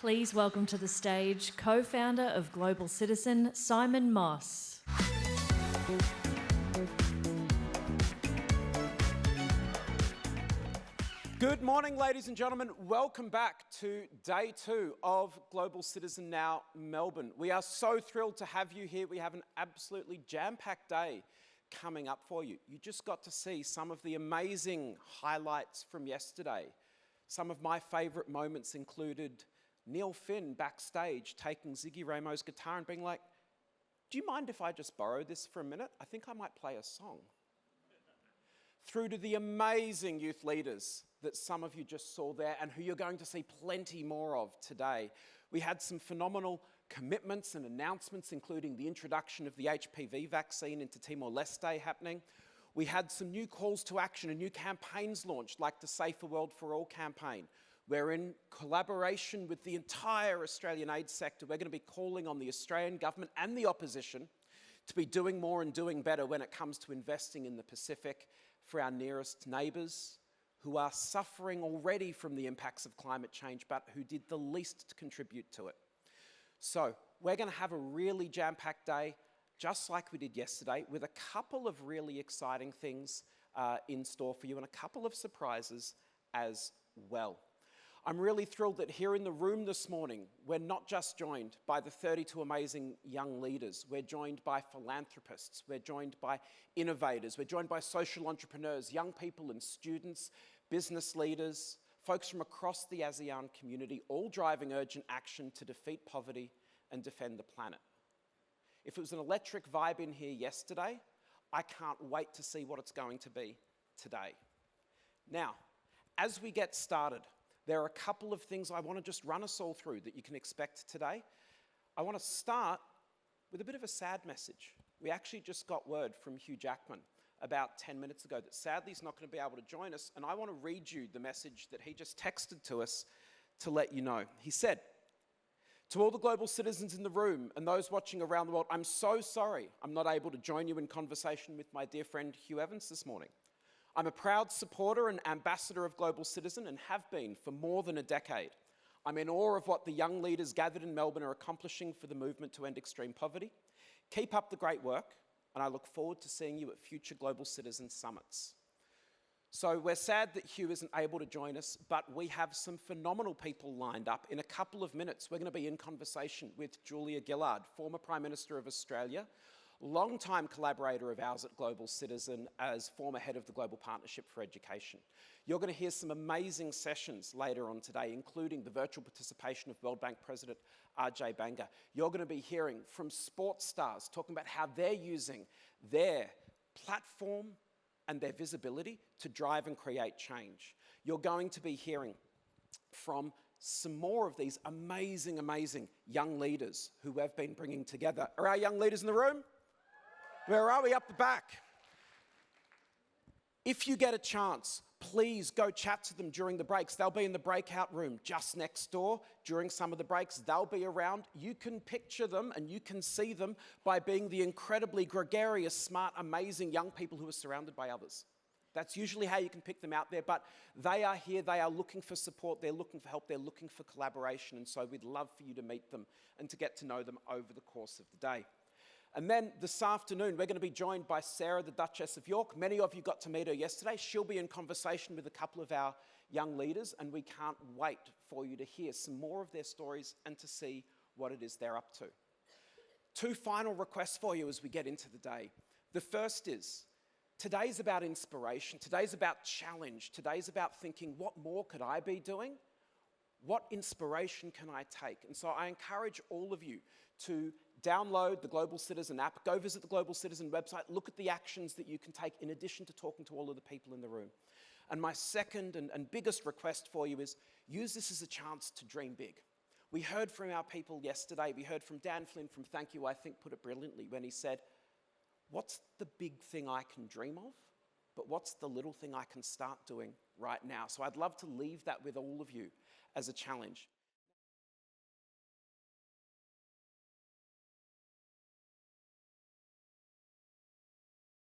Please welcome to the stage co-founder of Global Citizen, Simon Moss. Good morning, ladies and gentlemen. Welcome back to day 2 of Global Citizen Now Melbourne. We are so thrilled to have you here. We have an absolutely jam-packed day coming up for you. You just got to see some of the amazing highlights from yesterday. Some of my favourite moments included Neil Finn backstage taking Ziggy Ramo's guitar and being like, "Do you mind if I just borrow this for a minute? I think I might play a song." Through to the amazing youth leaders that some of you just saw there and who you're going to see plenty more of today. We had some phenomenal commitments and announcements, including the introduction of the HPV vaccine into Timor-Leste happening. We had some new calls to action and new campaigns launched, like the Safer World for All campaign, where in collaboration with the entire Australian aid sector, we're going to be calling on the Australian government and the opposition to be doing more and doing better when it comes to investing in the Pacific for our nearest neighbours who are suffering already from the impacts of climate change, but who did the least to contribute to it. So we're going to have a really jam-packed day, just like we did yesterday, with a couple of really exciting things in store for you and a couple of surprises as well. I'm really thrilled that here in the room this morning, we're not just joined by the 32 amazing young leaders, we're joined by philanthropists, we're joined by innovators, we're joined by social entrepreneurs, young people and students, business leaders, folks from across the ASEAN community, all driving urgent action to defeat poverty and defend the planet. If it was an electric vibe in here yesterday, I can't wait to see what it's going to be today. Now, as we get started, there are a couple of things I want to just run us all through that you can expect today. I want to start with a bit of a sad message. We actually just got word from Hugh Jackman about 10 minutes ago that sadly he's not going to be able to join us, and I want to read you the message that he just texted to us to let you know. He said, "To all the global citizens in the room and those watching around the world, I'm so sorry I'm not able to join you in conversation with my dear friend Hugh Evans this morning. I'm a proud supporter and ambassador of Global Citizen and have been for more than a decade. I'm in awe of what the young leaders gathered in Melbourne are accomplishing for the movement to end extreme poverty. Keep up the great work, and I look forward to seeing you at future Global Citizen summits." So we're sad that Hugh isn't able to join us, but we have some phenomenal people lined up. In a couple of minutes, we're going to be in conversation with Julia Gillard, former Prime Minister of Australia, long-time collaborator of ours at Global Citizen as former head of the Global Partnership for Education. You're going to hear some amazing sessions later on today, including the virtual participation of World Bank President Ajay Banga. You're going to be hearing from sports stars talking about how they're using their platform and their visibility to drive and create change. You're going to be hearing from some more of these amazing, amazing young leaders who we've been bringing together. Are our young leaders in the room? Where are we? Up the back. If you get a chance, please go chat to them during the breaks. They'll be in the breakout room just next door during some of the breaks. They'll be around. You can picture them and you can see them by being the incredibly gregarious, smart, amazing young people who are surrounded by others. That's usually how you can pick them out there, but they are here, they are looking for support, they're looking for help, they're looking for collaboration, and so we'd love for you to meet them and to get to know them over the course of the day. And then this afternoon, we're going to be joined by Sarah, the Duchess of York. Many of you got to meet her yesterday. She'll be in conversation with a couple of our young leaders, and we can't wait for you to hear some more of their stories and to see what it is they're up to. 2 final requests for you as we get into the day. The first is, today's about inspiration. Today's about challenge. Today's about thinking, what more could I be doing? What inspiration can I take? And so I encourage all of you to download the Global Citizen app, go visit the Global Citizen website, look at the actions that you can take in addition to talking to all of the people in the room. And my second and biggest request for you is use this as a chance to dream big. We heard from our people yesterday, we heard from Dan Flynn from Thank You, I think put it brilliantly when he said, what's the big thing I can dream of? But what's the little thing I can start doing right now? So I'd love to leave that with all of you as a challenge.